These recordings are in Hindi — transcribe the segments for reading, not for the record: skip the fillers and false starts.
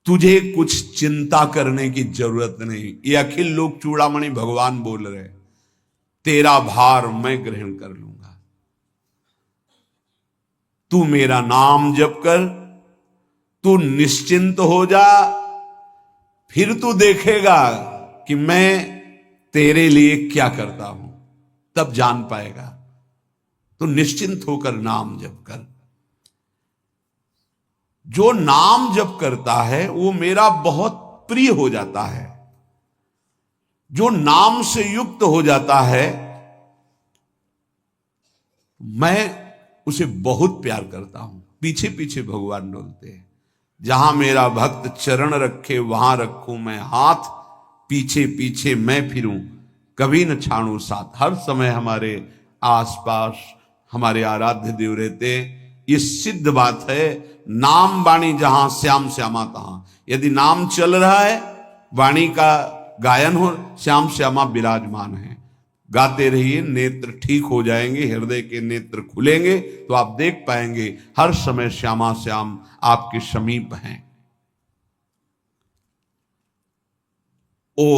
तुझे कुछ चिंता करने की जरूरत नहीं। ये अखिल लोक चूड़ामणि भगवान बोल रहे, तेरा भार मैं ग्रहण कर लूंगा। तू मेरा नाम जप कर, तू निश्चिंत हो जा, फिर तू देखेगा कि मैं तेरे लिए क्या करता हूं, तब जान पाएगा। तो निश्चिंत होकर नाम जप कर। जो नाम जप करता है वो मेरा बहुत प्रिय हो जाता है। जो नाम से युक्त हो जाता है मैं उसे बहुत प्यार करता हूं। पीछे पीछे भगवान डोलते हैं। जहां मेरा भक्त चरण रखे वहां रखूं मैं हाथ, पीछे पीछे मैं फिरूं कभी न छाड़ू साथ। हर समय हमारे आसपास हमारे आराध्य देव रहते। ये सिद्ध बात है। नाम वाणी जहां श्याम श्यामा तहां। यदि नाम चल रहा है, वाणी का गायन हो, श्याम श्यामा विराजमान है। गाते रहिए, नेत्र ठीक हो जाएंगे, हृदय के नेत्र खुलेंगे तो आप देख पाएंगे हर समय श्यामा श्याम आपके समीप हैं। ओ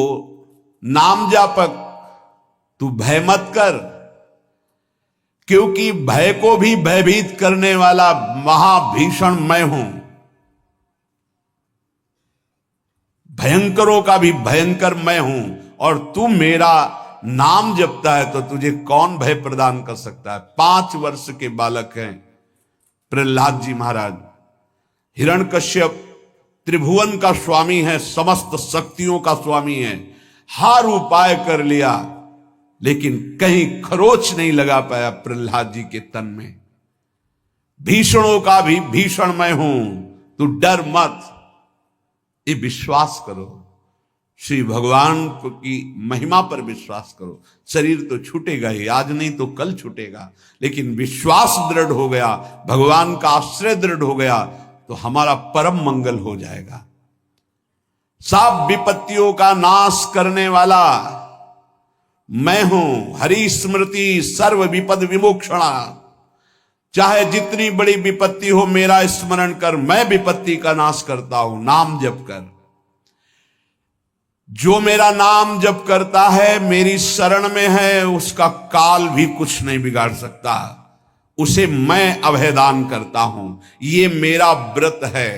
नाम जापक, तू भय मत कर, क्योंकि भय को भी भयभीत करने वाला महाभीषण मैं हूं। भयंकरों का भी भयंकर मैं हूं। और तू मेरा नाम जपता है तो तुझे कौन भय प्रदान कर सकता है। 5 वर्ष के बालक हैं प्रहलाद जी महाराज। हिरण्यकश्यप त्रिभुवन का स्वामी है, समस्त शक्तियों का स्वामी है। हर उपाय कर लिया लेकिन कहीं खरोच नहीं लगा पाया प्रहलाद जी के तन में। भीषणों का भी भीषण मैं हूं, तू डर मत। ये विश्वास करो, श्री भगवान की महिमा पर विश्वास करो। शरीर तो छूटेगा ही, आज नहीं तो कल छूटेगा, लेकिन विश्वास दृढ़ हो गया, भगवान का आश्रय दृढ़ हो गया तो हमारा परम मंगल हो जाएगा। सब विपत्तियों का नाश करने वाला मैं हूं। हरि स्मृति सर्व विपद विमोक्षणा। चाहे जितनी बड़ी विपत्ति हो मेरा स्मरण कर, मैं विपत्ति का नाश करता हूं। नाम जप कर। जो मेरा नाम जप करता है, मेरी शरण में है, उसका काल भी कुछ नहीं बिगाड़ सकता। उसे मैं अभयदान करता हूं। ये मेरा व्रत है।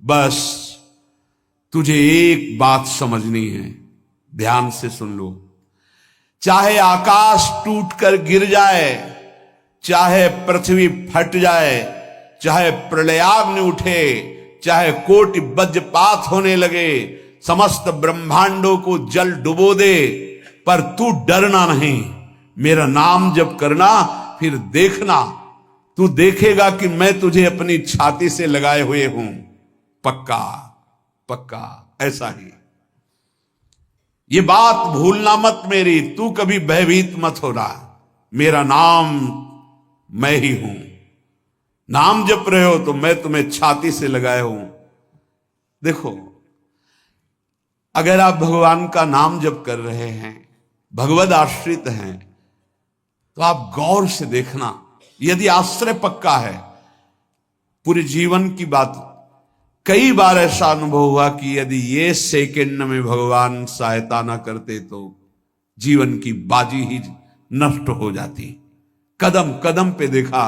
बस तुझे एक बात समझनी है, ध्यान से सुन लो। चाहे आकाश टूटकर गिर जाए, चाहे पृथ्वी फट जाए, चाहे प्रलयाग्नि उठे, चाहे कोटि वज्रपात होने लगे, समस्त ब्रह्मांडों को जल डुबो दे, पर तू डरना नहीं। मेरा नाम जप करना, फिर देखना, तू देखेगा कि मैं तुझे अपनी छाती से लगाए हुए हूं। पक्का पक्का ऐसा ही। ये बात भूलना मत मेरी। तू कभी भयभीत मत होना। मेरा नाम मैं ही हूं। नाम जप रहे हो तो मैं तुम्हें छाती से लगाए हूं। देखो, अगर आप भगवान का नाम जप कर रहे हैं, भगवद आश्रित हैं, तो आप गौर से देखना। यदि आश्रय पक्का है, पूरे जीवन की बात, कई बार ऐसा अनुभव हुआ कि यदि ये सेकंड में भगवान सहायता ना करते तो जीवन की बाजी ही नष्ट हो जाती। कदम कदम पे देखा,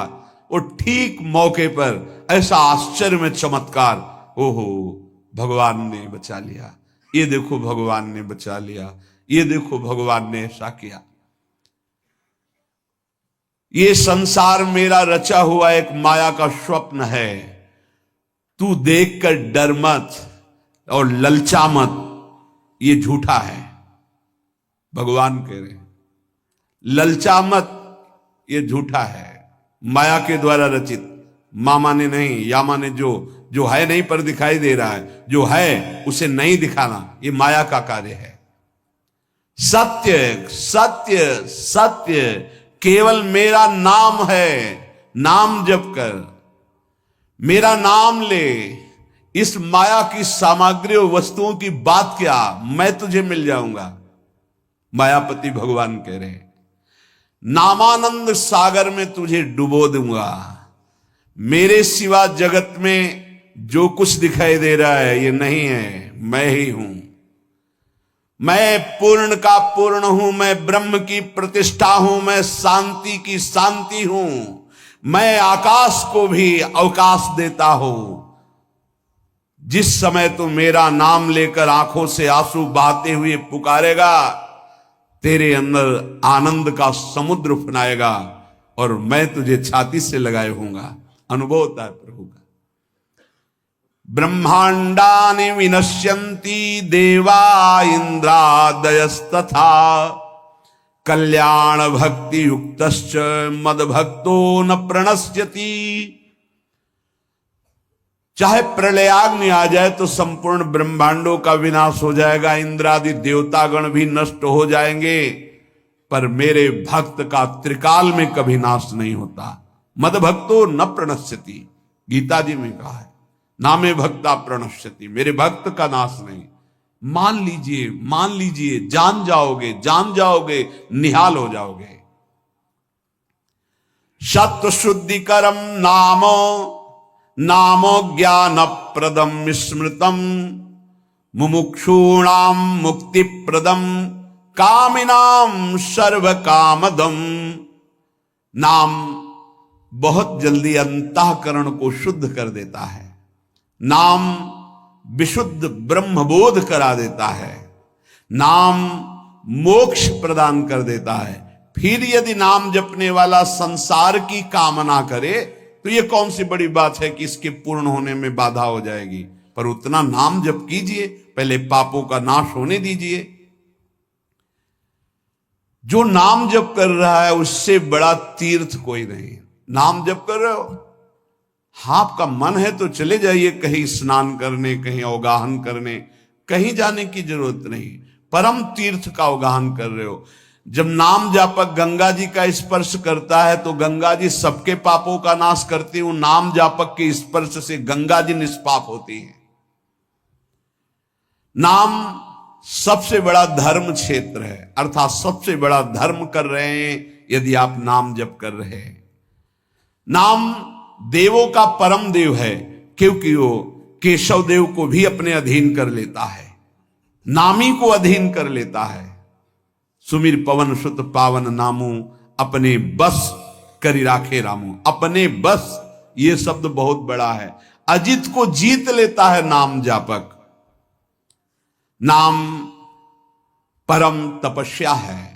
और ठीक मौके पर ऐसा आश्चर्य में चमत्कार, ओहो भगवान ने बचा लिया। ये देखो भगवान ने बचा लिया। ये देखो भगवान ने ऐसा किया। ये संसार मेरा रचा हुआ एक माया का स्वप्न है। तू देखकर डर मत और ललचा मत, ये झूठा है। भगवान कह रहे ललचा मत, ये झूठा है, माया के द्वारा रचित। मामा ने नहीं, यामा ने जो है नहीं पर दिखाई दे रहा है, जो है उसे नहीं दिखाना, ये माया का कार्य है। सत्य सत्य सत्य केवल मेरा नाम है। नाम जप कर, मेरा नाम ले। इस माया की सामग्री और वस्तुओं की बात क्या, मैं तुझे मिल जाऊंगा। मायापति भगवान कह रहे हैं, नामानंद सागर में तुझे डुबो दूंगा। मेरे सिवा जगत में जो कुछ दिखाई दे रहा है ये नहीं है, मैं ही हूं। मैं पूर्ण का पूर्ण हूं, मैं ब्रह्म की प्रतिष्ठा हूं, मैं शांति की शांति हूं, मैं आकाश को भी अवकाश देता हूं। जिस समय तू मेरा नाम लेकर आंखों से आंसू बहाते हुए पुकारेगा, तेरे अंदर आनंद का समुद्र फनाएगा और मैं तुझे छाती से लगाए होऊंगा। अनुभव होता है प्रभु का। ब्रह्मांडानि विनश्यन्ति देवा इंद्रादयस्तथा कल्याण भक्ति युक्तश्च मद भक्तो न प्रणश्यति। चाहे प्रलयाग्नि आ जाए तो संपूर्ण ब्रह्मांडों का विनाश हो जाएगा, इंद्रादि देवतागण भी नष्ट हो जाएंगे, पर मेरे भक्त का त्रिकाल में कभी नाश नहीं होता। मद भक्तो न प्रणश्यति, गीता जी में कहा है, नामे भक्ता प्रणश्यति, मेरे भक्त का नाश नहीं। मान लीजिए, मान लीजिए, जान जाओगे, जान जाओगे, निहाल हो जाओगे। सत्व शुद्धिकरम नामो नामो ज्ञान प्रदम स्मृतम मुमुक्षूणाम मुक्ति प्रदम कामिनाम सर्व कामदम। नाम बहुत जल्दी अंतःकरण को शुद्ध कर देता है। नाम विशुद्ध ब्रह्मबोध करा देता है। नाम मोक्ष प्रदान कर देता है। फिर यदि नाम जपने वाला संसार की कामना करे तो ये कौन सी बड़ी बात है कि इसके पूर्ण होने में बाधा हो जाएगी। पर उतना नाम जप कीजिए, पहले पापों का नाश होने दीजिए। जो नाम जप कर रहा है उससे बड़ा तीर्थ कोई नहीं। नाम जप कर रहे हो, हाँ आपका मन है तो चले जाइए कहीं स्नान करने, कहीं अवगाहन करने, कहीं जाने की जरूरत नहीं। परम तीर्थ का अवगाहन कर रहे हो। जब नाम जापक गंगा जी का स्पर्श करता है तो गंगा जी सबके पापों का नाश करती हूं। नाम जापक के स्पर्श से गंगा जी निष्पाप होती है। नाम सबसे बड़ा धर्म क्षेत्र है, अर्थात सबसे बड़ा धर्म कर रहे हैं यदि आप नाम जप कर रहे हैं। नाम देवों का परम देव है, क्योंकि वो केशव देव को भी अपने अधीन कर लेता है, नामी को अधीन कर लेता है। सुमिर पवन सुत पावन नामू अपने बस करी राखे रामू। अपने बस, ये शब्द बहुत बड़ा है। अजित को जीत लेता है नाम जापक। नाम परम तपस्या है।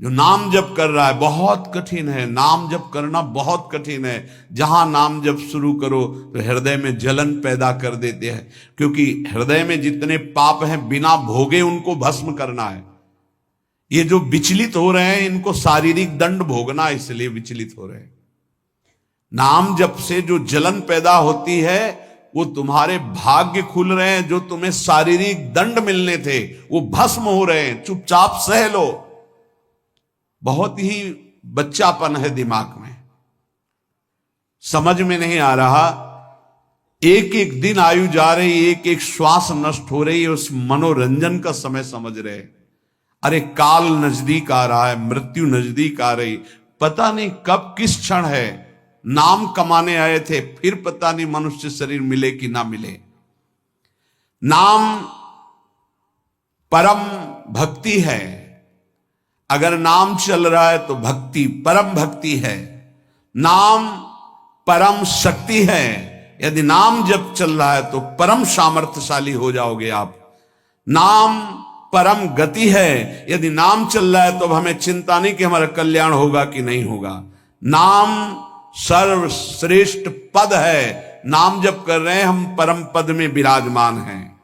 जो नाम जप कर रहा है, बहुत कठिन है, नाम जप करना बहुत कठिन है। जहां नाम जप शुरू करो तो हृदय में जलन पैदा कर देते हैं, क्योंकि हृदय में जितने पाप हैं बिना भोगे उनको भस्म करना है। ये जो विचलित हो रहे हैं इनको शारीरिक दंड भोगना, इसलिए विचलित हो रहे हैं। नाम जप से जो जलन पैदा होती है वो तुम्हारे भाग्य खुल रहे हैं। जो तुम्हें शारीरिक दंड मिलने थे वो भस्म हो रहे हैं। चुपचाप सह लो। बहुत ही बच्चापन है दिमाग में, समझ में नहीं आ रहा। एक एक दिन आयु जा रही, एक एक श्वास नष्ट हो रही है, उस मनोरंजन का समय समझ रहे। अरे काल नजदीक आ रहा है, मृत्यु नजदीक आ रही, पता नहीं कब किस क्षण है। नाम कमाने आए थे, फिर पता नहीं मनुष्य शरीर मिले कि ना मिले। नाम परम भक्ति है। अगर नाम चल रहा है तो भक्ति परम भक्ति है। नाम परम शक्ति है। यदि नाम जब चल रहा है तो परम सामर्थ्यशाली हो जाओगे आप। नाम परम गति है। यदि नाम चल रहा है तो अब हमें चिंता नहीं कि हमारा कल्याण होगा कि नहीं होगा। नाम सर्वश्रेष्ठ पद है। नाम जप कर रहे हैं हम, परम पद में विराजमान हैं।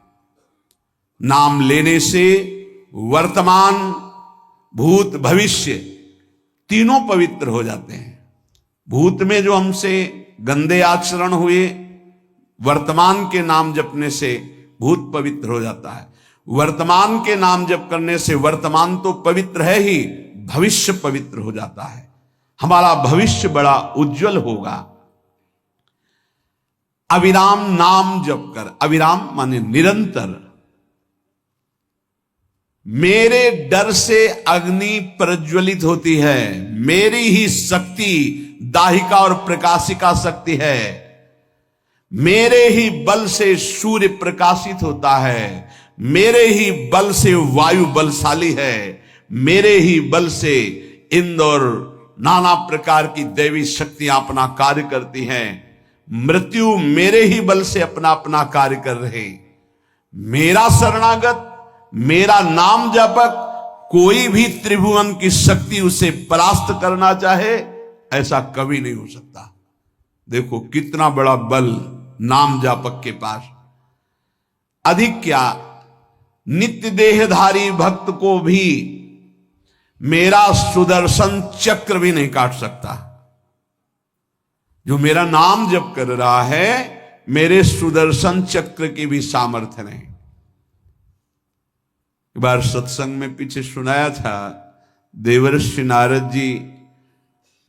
नाम लेने से वर्तमान भूत भविष्य तीनों पवित्र हो जाते हैं। भूत में जो हमसे गंदे आचरण हुए, वर्तमान के नाम जपने से भूत पवित्र हो जाता है। वर्तमान के नाम जप करने से वर्तमान तो पवित्र है ही, भविष्य पवित्र हो जाता है। हमारा भविष्य बड़ा उज्जवल होगा। अविराम नाम जप कर, अविराम माने निरंतर। मेरे डर से अग्नि प्रज्वलित होती है, मेरी ही शक्ति दाहिका और प्रकाशिका शक्ति है। मेरे ही बल से सूर्य प्रकाशित होता है, मेरे ही बल से वायु बलशाली है, मेरे ही बल से इंद्र और नाना प्रकार की दैवी शक्तियां अपना कार्य करती हैं। मृत्यु मेरे ही बल से अपना अपना कार्य कर रहे। मेरा शरणागत, मेरा नाम जपक, कोई भी त्रिभुवन की शक्ति उसे परास्त करना चाहे ऐसा कभी नहीं हो सकता। देखो कितना बड़ा बल नाम जापक के पास। अधिक क्या, नित्य देहधारी भक्त को भी मेरा सुदर्शन चक्र भी नहीं काट सकता। जो मेरा नाम जप कर रहा है, मेरे सुदर्शन चक्र की भी सामर्थ्य नहीं। एक बार सत्संग में पीछे सुनाया था, देवर्षि नारद जी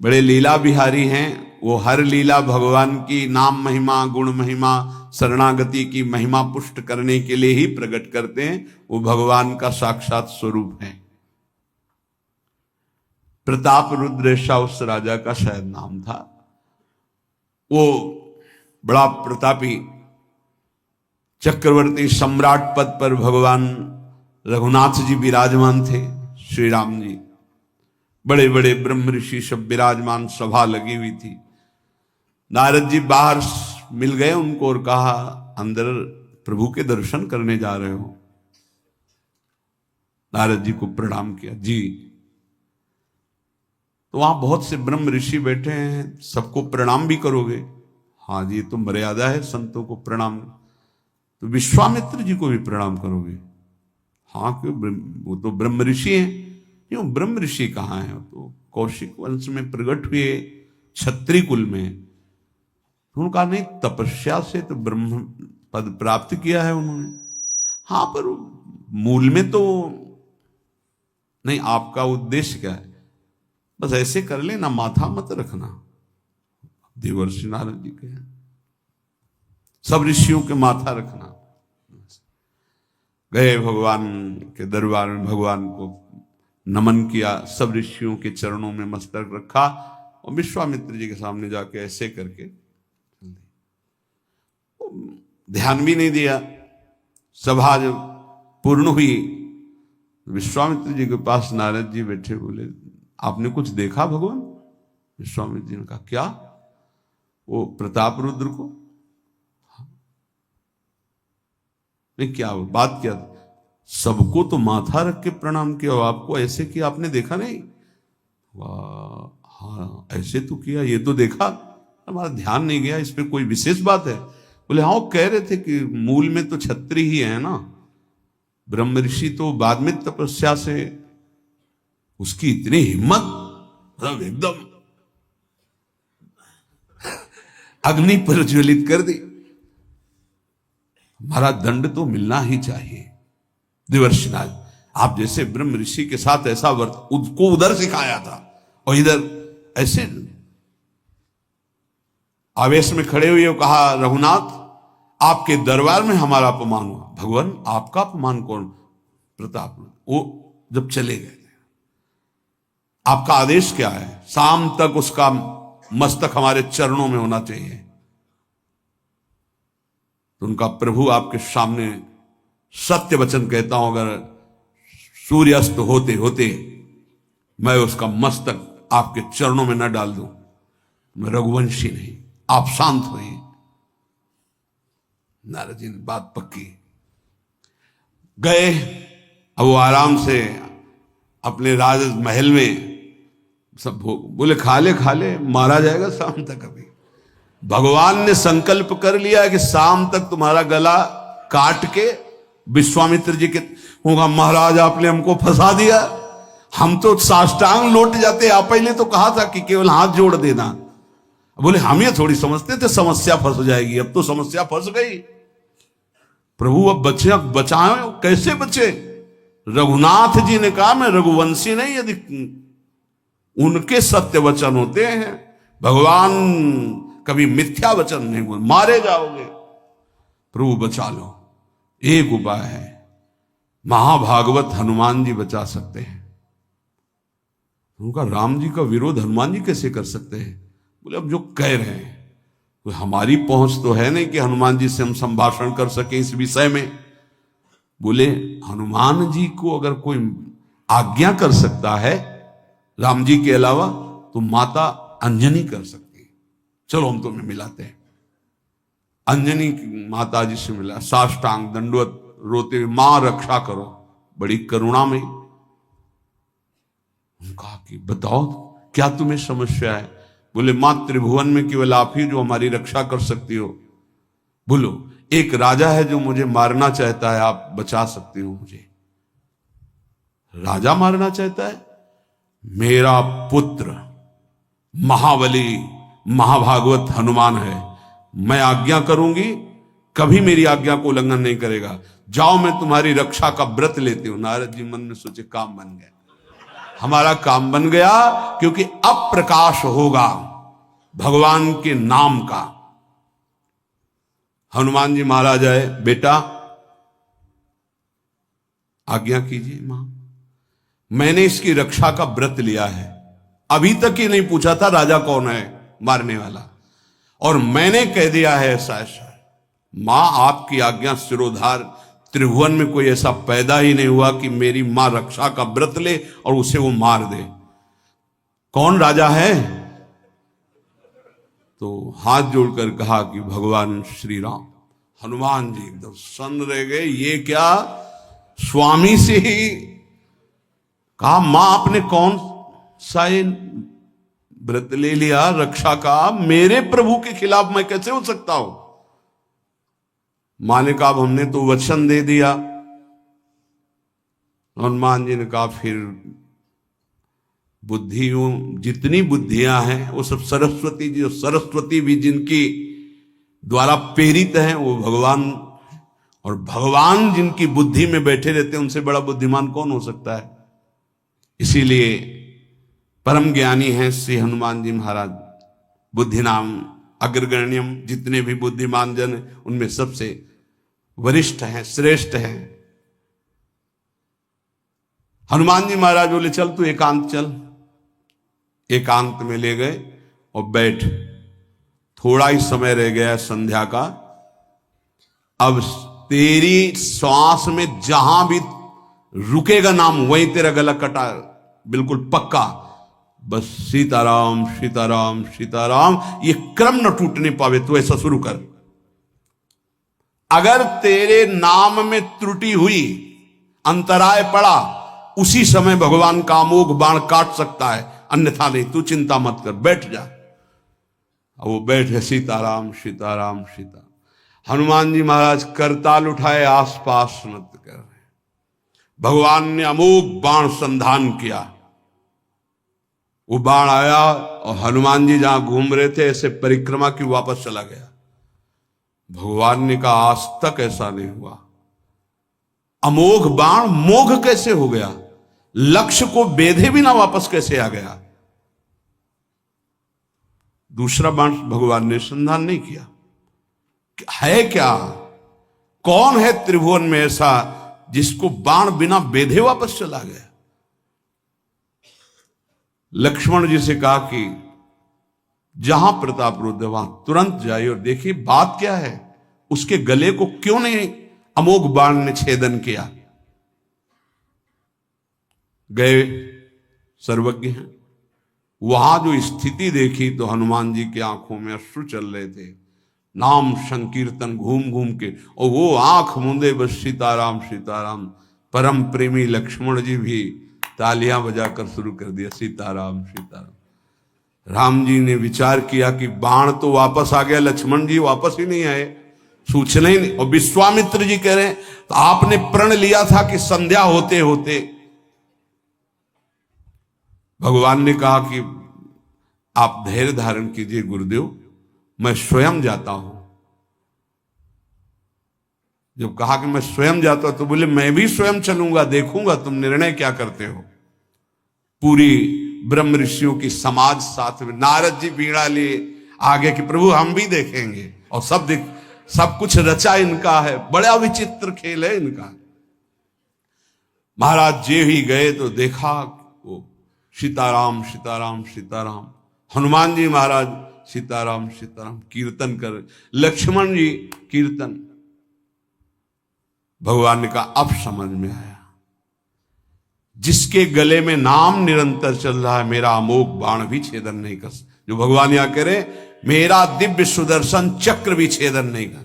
बड़े लीला बिहारी हैं। वो हर लीला भगवान की नाम महिमा, गुण महिमा, शरणागति की महिमा पुष्ट करने के लिए ही प्रकट करते हैं। वो भगवान का साक्षात स्वरूप है। प्रताप रुद्र ऐसा उस राजा का शायद नाम था। वो बड़ा प्रतापी चक्रवर्ती सम्राट पद पर भगवान रघुनाथ जी विराजमान थे। श्री राम जी, बड़े बड़े ब्रह्म ऋषि सब विराजमान, सभा लगी हुई थी। नारद जी बाहर मिल गए उनको और कहा, अंदर प्रभु के दर्शन करने जा रहे हो? नारद जी को प्रणाम किया। जी। तो वहां बहुत से ब्रह्म ऋषि बैठे हैं, सबको प्रणाम भी करोगे? हाँ जी, तो मर्यादा है संतों को प्रणाम। तो विश्वामित्र जी को भी प्रणाम करोगे? हाँ, क्यों, वो तो ब्रह्म ऋषि हैं। क्यों, ब्रह्म ऋषि कहाँ हैं? तो कौशिक वंश में प्रकट हुए, क्षत्रिय कुल में। उनका नहीं, तपस्या से तो ब्रह्म पद प्राप्त किया है उन्होंने। हाँ, पर मूल में तो नहीं। आपका उद्देश्य क्या है? बस ऐसे कर लेना, माथा मत रखना। देवर्षि नारद जी के सब ऋषियों के माथा रखना। गए भगवान के दरबार में, भगवान को नमन किया, सब ऋषियों के चरणों में मस्तक रखा और विश्वामित्र जी के सामने जाके ऐसे करके ध्यान भी नहीं दिया। सभा जब पूर्ण हुई, विश्वामित्र जी के पास नारद जी बैठे, बोले, आपने कुछ देखा भगवान? विश्वामित्र जी ने कहा, क्या? वो प्रताप रुद्र को? नहीं, क्या बात क्या? सबको तो माथा रख के प्रणाम किया, आपको ऐसे किया, आपने देखा नहीं? वाह, हाँ ऐसे तो किया, ये तो देखा, हमारा ध्यान नहीं गया, इस पे कोई विशेष बात है? बोले हाँ, वो कह रहे थे कि मूल में तो क्षत्रिय ही है ना, ब्रह्म ऋषि तो बाद में तपस्या से, उसकी इतनी हिम्मत, मतलब एकदम अग्नि पर ज्वलित कर दी। हमारा दंड तो मिलना ही चाहिए। देवर्षि नारद, आप जैसे ब्रह्म ऋषि के साथ ऐसा वर्त उसको उधर सिखाया था और इधर ऐसे आवेश में खड़े हुए कहा, रघुनाथ आपके दरबार में हमारा अपमान हुआ। भगवान, आपका अपमान कौन? प्रताप। वो जब चले गए, आपका आदेश क्या है? शाम तक उसका मस्तक हमारे चरणों में होना चाहिए। तो उनका प्रभु आपके सामने सत्य वचन कहता हूं, अगर सूर्यास्त होते होते मैं उसका मस्तक आपके चरणों में न डाल दूं, मैं रघुवंशी नहीं। आप शांत हुए। नारद जी ने बात पक्की। गए, अब वो आराम से अपने राज महल में सब बोले, खा ले, मारा जाएगा शाम तक। अभी भगवान ने संकल्प कर लिया कि शाम तक तुम्हारा गला काट के विश्वामित्र जी के होगा, महाराज आपने हमको फंसा दिया, हम तो साष्टांग लौट जाते। आप पहले तो कहा था कि केवल हाथ जोड़ देना। बोले हम ये थोड़ी समझते थे समस्या फंस जाएगी, अब तो समस्या फंस गई। प्रभु अब बचे, बचाए, कैसे बचे? रघुनाथ जी ने कहा, मैं रघुवंशी नहीं, यदि उनके सत्य वचन होते हैं, भगवान कभी मिथ्या वचन नहीं बोल, मारे जाओगे। प्रभु बचा लो। एक उपाय है, महाभागवत हनुमान जी बचा सकते हैं। उनका राम जी का विरोध हनुमान जी कैसे कर सकते हैं? बोले अब जो कह रहे हैं तो हमारी पहुंच तो है नहीं कि हनुमान जी से हम संभाषण कर सके इस विषय में। बोले हनुमान जी को अगर कोई आज्ञा कर सकता है राम जी के अलावा तो माता अंजनी कर सकती है। चलो हम तुम्हें मिलाते हैं। अंजनी माता जी से मिला, साष्टांग दंडवत रोते हुए, मां रक्षा करो, बड़ी करुणा में। कहा कि बताओ क्या तुम्हें समस्या है। बोले मां त्रिभुवन में केवल आप ही जो हमारी रक्षा कर सकती हो। बोलो एक राजा है जो मुझे मारना चाहता है, आप बचा सकती हो मुझे। राजा मारना चाहता है? मेरा पुत्र महाबली महाभागवत हनुमान है, मैं आज्ञा करूंगी, कभी मेरी आज्ञा को उल्लंघन नहीं करेगा। जाओ मैं तुम्हारी रक्षा का व्रत लेती हूं। नारद जी मन में सोचे काम बन गया, हमारा काम बन गया, क्योंकि अब प्रकाश होगा भगवान के नाम का। हनुमान जी महाराज आए, बेटा आज्ञा कीजिए मां, मैंने इसकी रक्षा का व्रत लिया है। अभी तक ही नहीं पूछा था राजा कौन है मारने वाला, और मैंने कह दिया है ऐसा ऐसा। मां आपकी आज्ञा सिरोधार, त्रिभुवन में कोई ऐसा पैदा ही नहीं हुआ कि मेरी मां रक्षा का व्रत ले और उसे वो मार दे। कौन राजा है? तो हाथ जोड़कर कहा कि भगवान श्री राम। हनुमान जी एकदम सन्न रह गए, ये क्या स्वामी से ही कहा, मां आपने कौन सा व्रत ले लिया रक्षा का, मेरे प्रभु के खिलाफ मैं कैसे हो सकता हूं। मां ने कहा हमने तो वचन दे दिया। हनुमान जी ने कहा फिर बुद्धियों जितनी बुद्धियां हैं वो सब सरस्वती जी, सरस्वती भी जिनकी द्वारा प्रेरित हैं वो भगवान, और भगवान जिनकी बुद्धि में बैठे रहते हैं उनसे बड़ा बुद्धिमान कौन हो सकता है। इसीलिए परम ज्ञानी हैं श्री हनुमान जी महाराज। बुद्धि नाम अग्रगण्यम, जितने भी बुद्धिमान जन उनमें सबसे वरिष्ठ हैं, श्रेष्ठ हैं। हनुमान जी महाराज बोले चल तू एकांत चल। एकांत में ले गए और बैठ, थोड़ा ही समय रह गया संध्या का। अब तेरी श्वास में जहां भी रुकेगा नाम वहीं तेरा गला कटा, बिल्कुल पक्का। बस सीताराम सीताराम सीताराम, ये क्रम न टूटने पावे, तो ऐसा शुरू कर। अगर तेरे नाम में त्रुटि हुई, अंतराय पड़ा, उसी समय भगवान का अमोघ बाण काट सकता है, अन्यथा नहीं। तू चिंता मत कर, बैठ जा। वो बैठे, सीताराम सीताराम सीता। हनुमान जी महाराज करताल उठाए, आसपास नृत्य कर रहे। भगवान ने अमोघ बाण संधान किया। वो बाण आया और हनुमान जी जहां घूम रहे थे ऐसे परिक्रमा की वापस चला गया। भगवान ने कहा आज तक ऐसा नहीं हुआ। अमोघ बाण मोघ कैसे हो गया, लक्ष्य को बेधे बिना वापस कैसे आ गया। दूसरा बाण भगवान ने संधान नहीं किया। है क्या, कौन है त्रिभुवन में ऐसा जिसको बाण बिना बेधे वापस चला गया। लक्ष्मण जी से कहा कि जहां प्रताप रुद्र वहां तुरंत जाइए और देखिए बात क्या है, उसके गले को क्यों नहीं अमोघ बाण ने छेदन किया। गए, सर्वज्ञ हैं। वहां जो स्थिति देखी तो हनुमान जी की आंखों में अश्रु चल रहे थे। नाम संकीर्तन घूम घूम के, और वो आंख मूंदे बस सीताराम सीताराम। परम प्रेमी लक्ष्मण जी भी तालियां बजाकर शुरू कर दिया, सीताराम सीताराम। राम जी ने विचार किया कि बाण तो वापस आ गया, लक्ष्मण जी वापस ही नहीं आए, सूचना ही नहीं। और विश्वामित्र जी कह रहे हैं तो आपने प्रण लिया था कि संध्या होते होते। भगवान ने कहा कि आप धैर्य धारण कीजिए गुरुदेव, मैं स्वयं जाता हूं। जब कहा कि मैं स्वयं जाता हूं तो बोले मैं भी स्वयं चलूंगा, देखूंगा तुम निर्णय क्या करते हो। पूरी ब्रह्म ऋषियों की समाज साथ में, नारद जी बीड़ा लिए आगे कि प्रभु हम भी देखेंगे। और सब कुछ रचा इनका है, बड़ा विचित्र खेल है इनका। महाराज जी ही गए तो देखा वो सीताराम सीताराम सीताराम। हनुमान जी महाराज सीताराम सीताराम कीर्तन कर, लक्ष्मण जी कीर्तन। भगवान ने कहा अब समझ में आया, जिसके गले में नाम निरंतर चल रहा है, मेरा अमोघ बाण भी छेदन नहीं कर। जो भगवान यहां कह रहे, मेरा दिव्य सुदर्शन चक्र भी छेदन नहीं कर।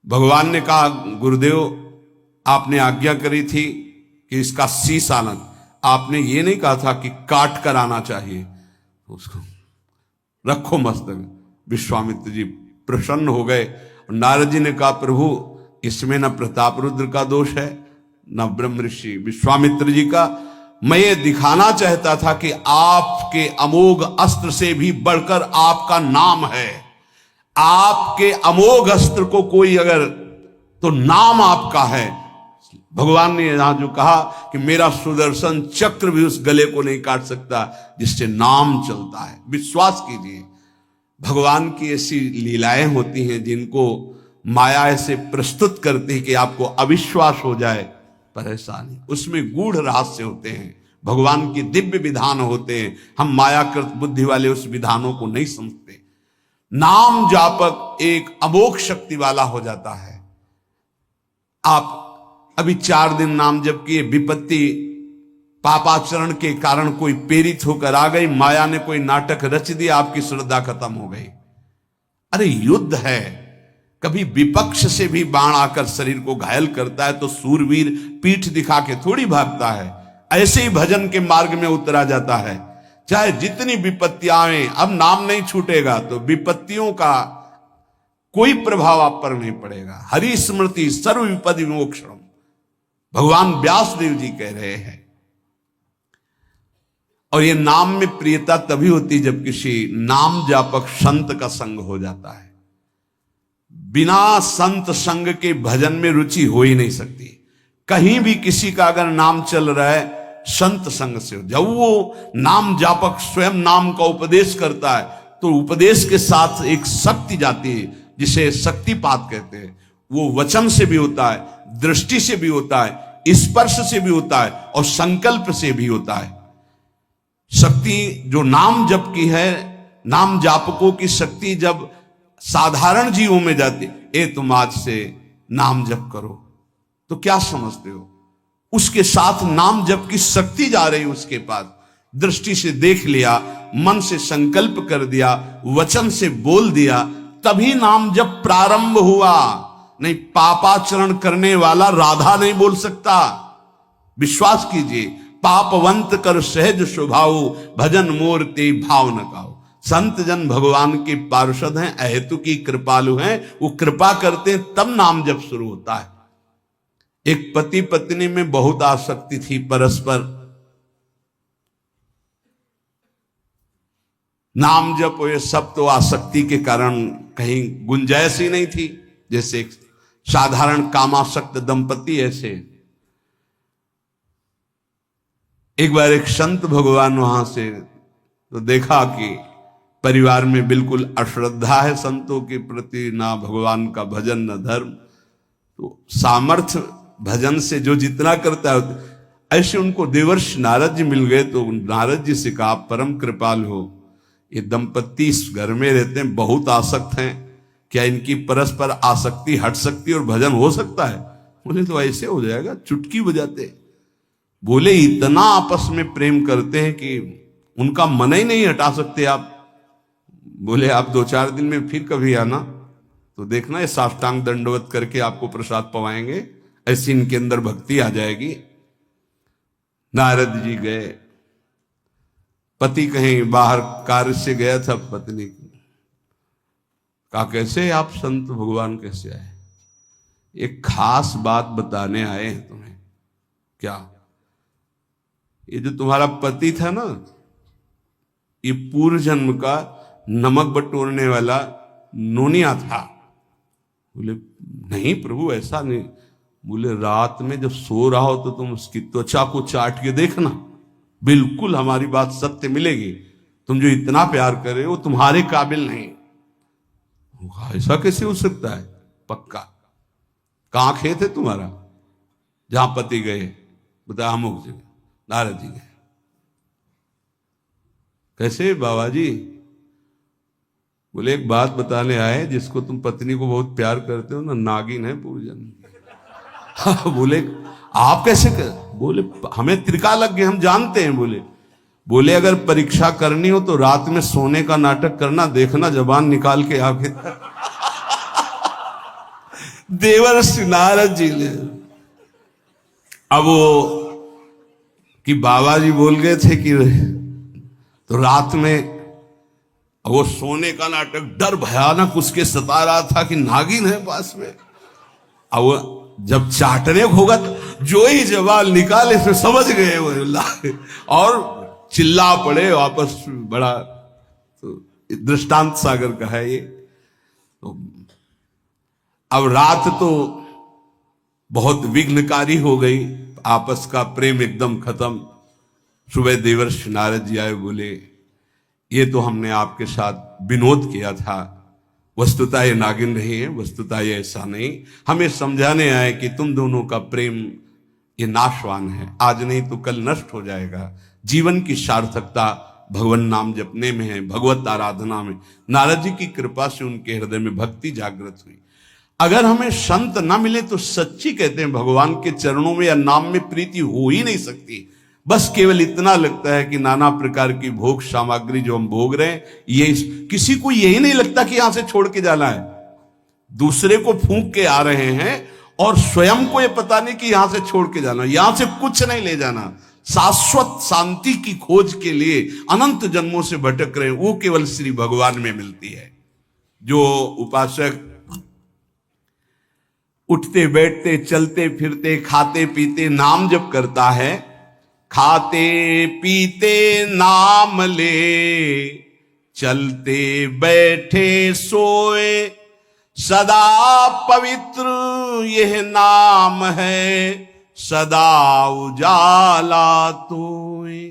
भगवान ने कहा, गुरुदेव आपने आज्ञा करी थी कि इसका शीश आना, आपने ये नहीं कहा था कि काट कर आना चाहिए, उसको रखो मस्तक। विश्वामित्र जी प्रसन्न हो गए। नारद जी ने कहा, प्रभु इसमें न प्रताप रुद्र का दोष है न ब्रह्म ऋषि विश्वामित्र जी का। मैं ये दिखाना चाहता था कि आपके अमोघ अस्त्र से भी बढ़कर आपका नाम है। आपके अमोघ अस्त्र को कोई अगर, तो नाम आपका है। भगवान ने यहां जो कहा कि मेरा सुदर्शन चक्र भी उस गले को नहीं काट सकता जिससे नाम चलता है। विश्वास कीजिए, भगवान की ऐसी लीलाएं होती हैं जिनको माया ऐसे प्रस्तुत करती है कि आपको अविश्वास हो जाए, परेशानी। उसमें गूढ़ रहस्य होते हैं, भगवान के दिव्य विधान होते हैं। हम मायाकृत बुद्धि वाले उस विधानों को नहीं समझते। नाम जापक एक अमोघ शक्ति वाला हो जाता है। आप अभी 4 दिन नाम जप किए, विपत्ति पापाचरण के कारण कोई प्रेरित होकर आ गई, माया ने कोई नाटक रच दिया, आपकी श्रद्धा खत्म हो गई। अरे युद्ध है, कभी विपक्ष से भी बाण आकर शरीर को घायल करता है तो सूरवीर पीठ दिखा के थोड़ी भागता है। ऐसे ही भजन के मार्ग में उतरा जाता है, चाहे जितनी विपत्तियां आए। अब नाम नहीं छूटेगा तो विपत्तियों का कोई प्रभाव आप पर नहीं पड़ेगा। हरि स्मृति सर्व विपद विमोक्षण, भगवान व्यास देव जी कह रहे हैं। और ये नाम में प्रियता तभी होती जब किसी नाम जापक संत का संग हो जाता है। बिना संत संग के भजन में रुचि हो ही नहीं सकती। कहीं भी किसी का अगर नाम चल रहा है, संत संग से हो। जब वो नाम जापक स्वयं नाम का उपदेश करता है तो उपदेश के साथ एक शक्ति जाती है जिसे शक्तिपात कहते हैं। वो वचन से भी होता है, दृष्टि से भी होता है, स्पर्श से भी होता है और संकल्प से भी होता है। शक्ति जो नाम जप की है, नाम जापकों की शक्ति जब साधारण जीवों में जाती, ए तुम आज से नाम जप करो, तो क्या समझते हो? उसके साथ नाम जप की शक्ति जा रही उसके पास। दृष्टि से देख लिया, मन से संकल्प कर दिया, वचन से बोल दिया, तभी नाम जप प्रारंभ हुआ। नहीं, पापाचरण करने वाला राधा नहीं बोल सकता। विश्वास कीजिए, पापवंत कर सहज स्वभाव, भजन मोर ते भाव न गाओ। संत जन भगवान के पार्षद हैं, अहेतु की कृपालु हैं, वो कृपा करते हैं तब नाम जप शुरू होता है। एक पति पत्नी में बहुत आसक्ति थी परस्पर, नाम जप ये सब तो आसक्ति के कारण कहीं गुंजाइश ही नहीं थी। जैसे साधारण कामासक्त दंपति, ऐसे एक बार एक संत भगवान वहां से तो देखा कि परिवार में बिल्कुल अश्रद्धा है संतों के प्रति, ना भगवान का भजन न धर्म। तो सामर्थ्य भजन से जो जितना करता है, ऐसे उनको देवर्षि नारद जी मिल गए। तो नारद जी से कहा, परम कृपाल हो, ये दंपति इस घर में रहते हैं, बहुत आसक्त हैं, क्या इनकी परस्पर आसक्ति हट सकती और भजन हो सकता है? बोले तो ऐसे हो जाएगा, चुटकी बजाते। बोले इतना आपस में प्रेम करते हैं कि उनका मन ही नहीं हटा सकते आप। बोले आप 2-4 दिन में फिर कभी आना तो देखना, ये साष्टांग दंडवत करके आपको प्रसाद पवाएंगे, ऐसी इनके अंदर भक्ति आ जाएगी। नारद जी गए, पति कहीं बाहर कार्य से गया था, पत्नी कहा कैसे आप संत भगवान कैसे आए? एक खास बात बताने आए हैं तुम्हें। क्या? ये जो तुम्हारा पति था ना, ये पूर्व जन्म का नमक बटोरने वाला नोनिया था। बोले नहीं प्रभु, ऐसा नहीं। बोले रात में जब सो रहा हो तो तुम उसकी त्वचा को चाट के देखना, बिल्कुल हमारी बात सत्य मिलेगी। तुम जो इतना प्यार कर रहे हो तुम्हारे काबिल नहीं। ऐसा कैसे हो सकता है? पक्का। कहां खेत है तुम्हारा जहां पति गए? बता, अमुक जगह। नारद जी गए। कैसे बाबा जी? बोले एक बात बताने आए, जिसको तुम पत्नी को बहुत प्यार करते हो ना, नागिन है पूजन। बोले आप कैसे कर? बोले हमें त्रिका लग गए, हम जानते हैं। बोले अगर परीक्षा करनी हो तो रात में सोने का नाटक करना, देखना जबान निकाल के आगे। देवर्षि नारद जी ने, अब वो कि बाबा जी बोल गए थे कि तो रात में वो सोने का नाटक, डर भयानक उसके सता रहा था कि नागिन है पास में। अब वो जब चाटने होगा तो जो ही जवाब निकाले फिर समझ गए वो, और चिल्ला पड़े वापस। बड़ा तो दृष्टांत सागर का है ये। तो अब रात तो बहुत विघ्नकारी हो गई, आपस का प्रेम एकदम खत्म। सुबह देवर्षि नारद जी आए, बोले ये तो हमने आपके साथ विनोद किया था, वस्तुतः ये नागिन नहीं है, वस्तुतः ये ऐसा नहीं। हमें समझाने आए कि तुम दोनों का प्रेम ये नाशवान है, आज नहीं तो कल नष्ट हो जाएगा। जीवन की सार्थकता भगवान नाम जपने में है, भगवत आराधना में। नारद जी की कृपा से उनके हृदय में भक्ति जागृत हुई। अगर हमें संत ना मिले तो सच्ची कहते हैं भगवान के चरणों में या नाम में प्रीति हो ही नहीं सकती। बस केवल इतना लगता है कि नाना प्रकार की भोग सामग्री जो हम भोग रहे हैं, ये किसी को यही नहीं लगता कि यहां से छोड़ के जाना है। दूसरे को फूंक के आ रहे हैं और स्वयं को ये पता नहीं कि यहां से छोड़ के जाना, यहां से कुछ नहीं ले जाना। शाश्वत शांति की खोज के लिए अनंत जन्मों से भटक रहे हैं, वो केवल श्री भगवान में मिलती है। जो उपासक उठते बैठते चलते फिरते खाते पीते नाम जप करता है, खाते पीते नाम ले, चलते बैठे सोए, सदा पवित्र यह नाम है, सदा उजाला तोए।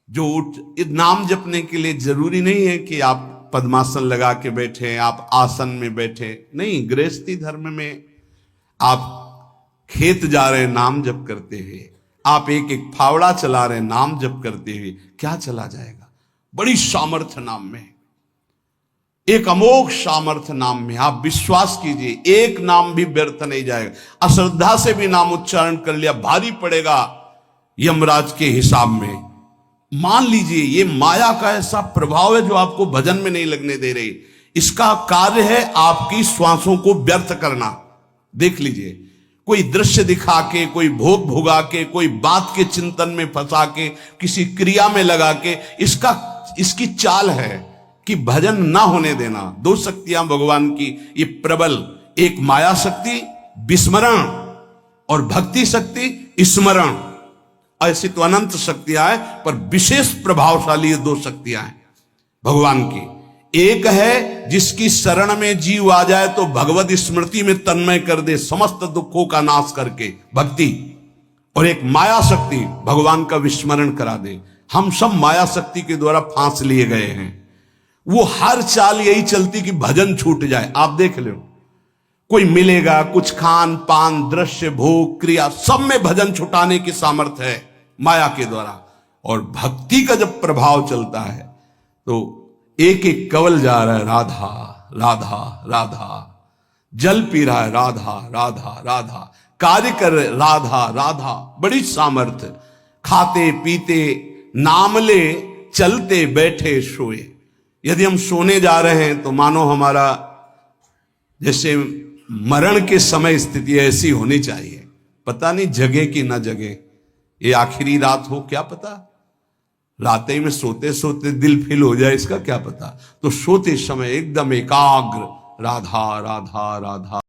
जो नाम जपने के लिए जरूरी नहीं है कि आप पद्मासन लगा के बैठे, आप आसन में बैठे, नहीं। गृहस्थी धर्म में आप खेत जा रहे हैं नाम जप करते हुए, आप एक एक फावड़ा चला रहे हैं नाम जप करते हुए, क्या चला जाएगा? बड़ी सामर्थ्य नाम में, एक अमोघ सामर्थ्य नाम में। आप विश्वास कीजिए, एक नाम भी व्यर्थ नहीं जाएगा। अश्रद्धा से भी नाम उच्चारण कर लिया, भारी पड़ेगा यमराज के हिसाब में। मान लीजिए ये माया का ऐसा प्रभाव है जो आपको भजन में नहीं लगने दे रही। इसका कार्य है आपकी श्वासों को व्यर्थ करना। देख लीजिए, कोई दृश्य दिखा के, कोई भोग भुगा के, कोई बात के चिंतन में फंसा के, किसी क्रिया में लगा के, इसकी चाल है कि भजन ना होने देना। दो शक्तियां भगवान की ये प्रबल, एक माया शक्ति विस्मरण और भक्ति शक्ति स्मरण। ऐसी तो अनंत शक्तियां हैं, पर विशेष प्रभावशाली ये दो शक्तियां हैं भगवान की। एक है जिसकी शरण में जीव आ जाए तो भगवत स्मृति में तन्मय कर दे, समस्त दुखों का नाश करके, भक्ति। और एक माया शक्ति भगवान का विस्मरण करा दे। हम सब माया शक्ति के द्वारा फांस लिए गए हैं। वो हर चाल यही चलती कि भजन छूट जाए। आप देख लो, कोई मिलेगा, कुछ खान पान दृश्य भोग क्रिया सब में भजन छुटाने की सामर्थ्य है माया के द्वारा। और भक्ति का जब प्रभाव चलता है तो एक एक कवल जा रहा है राधा राधा राधा, जल पी रहा है राधा राधा राधा, कार्य कर रहे राधा राधा, बड़ी सामर्थ्य। खाते पीते नाम ले, चलते बैठे सोए। यदि हम सोने जा रहे हैं तो मानो हमारा जैसे मरण के समय स्थिति ऐसी होनी चाहिए। पता नहीं जगे कि ना जगे, ये आखिरी रात हो, क्या पता। रात ही में सोते सोते दिल फिल हो जाए, इसका क्या पता। तो सोते समय एकदम एकाग्र राधा राधा राधा।